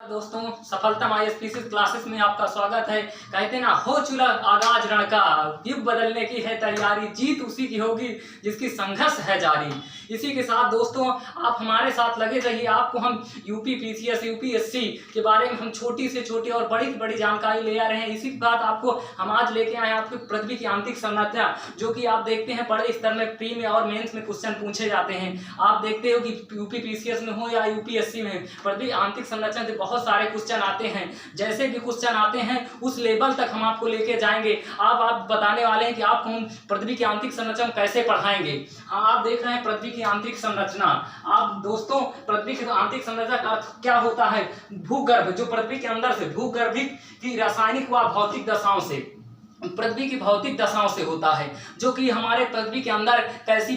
दोस्तों, सफलतम आईएसपीसी क्लासेस में आपका स्वागत है। कहते ना, हो चुला आगाज रण का, युग बदलने की है तैयारी, जीत उसी की होगी जिसकी संघर्ष है जारी। इसी के साथ दोस्तों, आप हमारे साथ लगे रहिए। आपको हम यूपी पीसीएस यूपीएससी के बारे में हम छोटी से छोटी और बड़ी से बड़ी जानकारी ले आ रहे हैं। इसी के बाद आपको हम आज लेके आए हैं आपकी पृथ्वी की आंतरिक संरचना, जो कि आप देखते हैं बड़े स्तर में प्री में और मेंस में क्वेश्चन पूछे जाते हैं। आप देखते हो कि यूपी पीसीएस में हो या यूपीएससी में, पृथ्वी आंतरिक संरचना से बहुत सारे क्वेश्चन आते हैं। जैसे भी क्वेश्चन आते हैं उस लेवल तक हम आपको लेके जाएंगे। आप बताने वाले हैं कि आपको हम पृथ्वी की आंतरिक संरचना कैसे पढ़ाएंगे। हाँ, आप देख रहे हैं पृथ्वी की आंतरिक संरचना। आप दोस्तों, पृथ्वी की आंतरिक संरचना का अर्थ क्या होता है? भूगर्भ, जो पृथ्वी के अंदर से भूगर्भिक की रासायनिक व भौतिक दशाओं से, पृथ्वी की भौतिक दशाओं से होता है, जो कि हमारे पृथ्वी के अंदर कैसी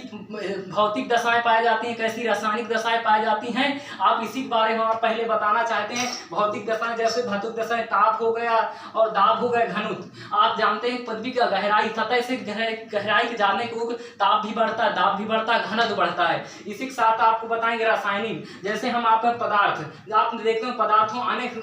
भौतिक दशाएं पाई जाती हैं, कैसी रासायनिक दशाएं पाई जाती हैं। आप इसी के बारे में आप पहले बताना चाहते हैं। भौतिक दशाएं जैसे भौतिक दशाएं ताप हो गया और दाब हो गया, घनत्व। आप जानते हैं पृथ्वी का गहराई, सतह से गहराई के जाने को ताप भी बढ़ता है, दाब भी बढ़ता है, घनत्व बढ़ता है। इसी के साथ आपको बताएंगे रासायनिक, जैसे हम आपका पदार्थ, आप देखते हैं पदार्थों अनेक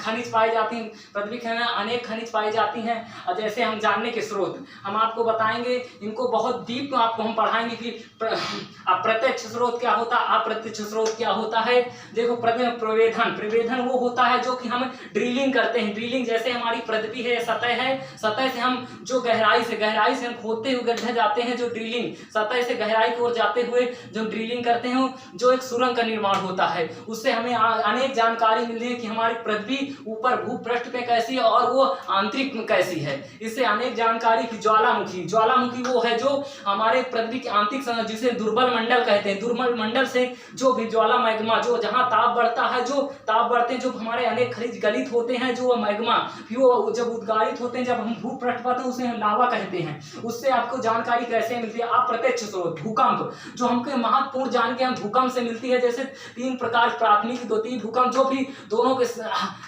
खनिज पाई जाती हैं, पृथ्वी के अंदर अनेक खनिज पाई जाती हैं। और जैसे हम जानने के स्रोत हम आपको बताएंगे, इनको बहुत डीप में आपको हम पढ़ाएंगे कि प्रत्यक्ष स्रोत क्या होता है, अप्रत्यक्ष स्रोत क्या होता है। देखो, प्रवेधन वो होता है जो कि हम ड्रिलिंग करते हैं। ड्रिलिंग जैसे हमारी पृथ्वी है, सतह है, सतह से हम जो गहराई से हम खोदते हुए गड्ढे जाते हैं, जो ड्रिलिंग सतह से गहराई की ओर जाते हुए जो ड्रिलिंग करते हैं, जो एक सुरंग का निर्माण होता है। उससे हमें अनेक जानकारी मिलती है कि हमारी पृथ्वी ऊपर भूपृष्ठ पे कैसी है और वो आंतरिक में कैसी है। इससे अनेक जानकारी की ज्वालामुखी वो है जो हमारे पृथ्वी की आंतरिक संरचना, जिसे दुर्बल मंडल कहते हैं। दुर्बल मंडल से जो भी ज्वाला मैग्मा, जो जहां ताप बढ़ता है, जो ताप बढ़ते हैं, जो हमारे अनेक खनिज गलित होते हैं, जो मैग्मा फिर वो जब उद्गारित होते हैं, जब हम भूपृष्ठ पर, उसे हम लावा कहते हैं। उससे आपको जानकारी कैसे मिलती है? अप्रत्यक्ष स्रोत भूकंप, जो हमको महत्वपूर्ण जानकारी हम भूकंप से मिलती है। जैसे 3 प्रकार प्राथमिक, द्वितीय भूकंप, जो भी दोनों के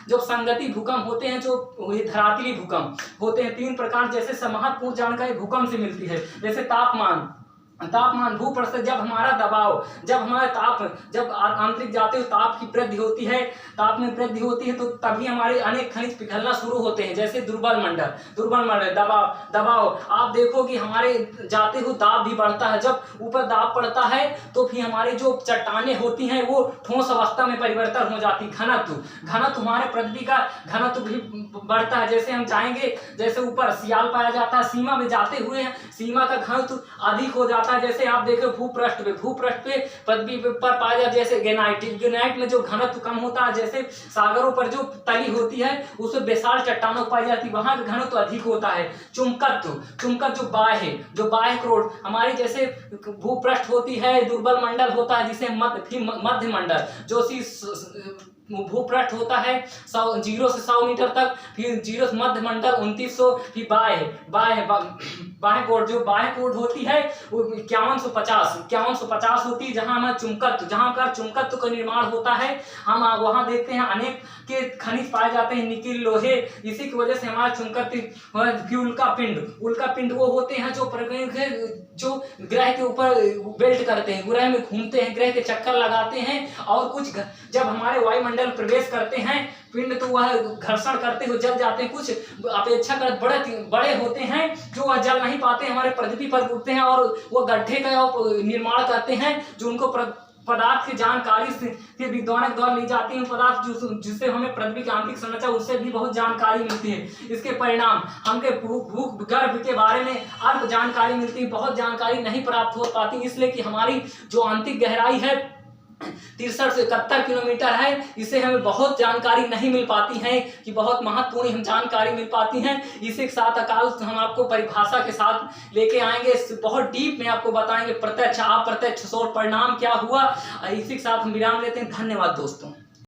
जो संगति भूकंप होते हैं, जो धरातली भूकंप होते हैं। 3 प्रकार जैसे महत्वपूर्ण जानकारी भूकंप से मिलती है। जैसे तापमान भूपृष्ठ से जब हमारा दबाव, जब हमारा ताप, जब आंतरिक जाते हुए ताप की वृद्धि होती है, ताप में वृद्धि होती है, तो तभी हमारे अनेक खनिज पिघलना शुरू होते हैं। जैसे दुर्बल मंडल दबाव आप देखो कि हमारे जाते हुए दाब भी बढ़ता है। जब ऊपर दाब पड़ता है तो फिर हमारी जो चट्टानें होती हैं वो ठोस अवस्था में परिवर्तन हो जाती। घनत्व हमारे पृथ्वी का घनत्व भी बढ़ता है। जैसे हम जाएंगे, जैसे ऊपर सियाल पाया जाता है, सीमा में जाते हुए सीमा का घनत्व अधिक हो जाता है। जैसे आप देखो भूपृष्ठ पे पृथ्वी पर पाया जाता है, जैसे ग्रेनाइट में जो घनत्व कम होता है। जैसे सागरों पर जो तली होती है उसमें बेसाल चट्टानों पाई जाती है, वहां का घनत्व अधिक होता है। चुंबकत्व जो बाह्य क्रोड हमारी, जैसे भूपृष्ठ होती है, दुर्बल मंडल होता है, जिसे मध्य मंडल, जो भूपृष्ठ होता है 0 से 100 मीटर तक, फिर 0 से मध्य मंडल 2900, फिर बाह्य कोड, जो बाह्य कोड होती है वो 5150 होती है, जहां हमारा चुंबकत्व का निर्माण होता है। हम वहां देखते हैं अनेक के खनिज पाए जाते हैं, निकिल, लोहे। इसी की वजह से हमारा चुंबकत्व, उल्का पिंड वो होते हैं जो ग्रह के ऊपर बेल्ट करते हैं, ग्रह में घूमते हैं, ग्रह के चक्कर लगाते हैं। और कुछ जब हमारे वायुमंडल प्रवेश करते हैं पिंड, तो वह घर्षण करते हुए जल जाते हैं। कुछ अपेक्षाकृत बड़े होते हैं जो वह जल नहीं पाते, हमारे पृथ्वी पर उठते हैं और वह गड्ढे का निर्माण करते हैं, जो उनको पदार्थ की जानकारी से विद्वानों द्वारा ली जाती है। पदार्थ जिससे हमें पृथ्वी की आंतरिक संरचना, उससे भी बहुत जानकारी मिलती है। इसके परिणाम हमके भूगर्भ के बारे में अल्प जानकारी मिलती है, बहुत जानकारी नहीं प्राप्त हो पाती, इसलिए कि हमारी जो आंतरिक गहराई है 63 से 71 किलोमीटर है। इससे हमें बहुत जानकारी नहीं मिल पाती है, कि बहुत महत्वपूर्ण हम जानकारी मिल पाती हैं। इसी के साथ अकाल हम आपको परिभाषा के साथ लेके आएंगे, बहुत डीप में आपको बताएंगे प्रत्यक्ष अप्रत्यक्ष स्रोत परिणाम क्या हुआ। इसी के साथ हम विराम लेते हैं। धन्यवाद दोस्तों।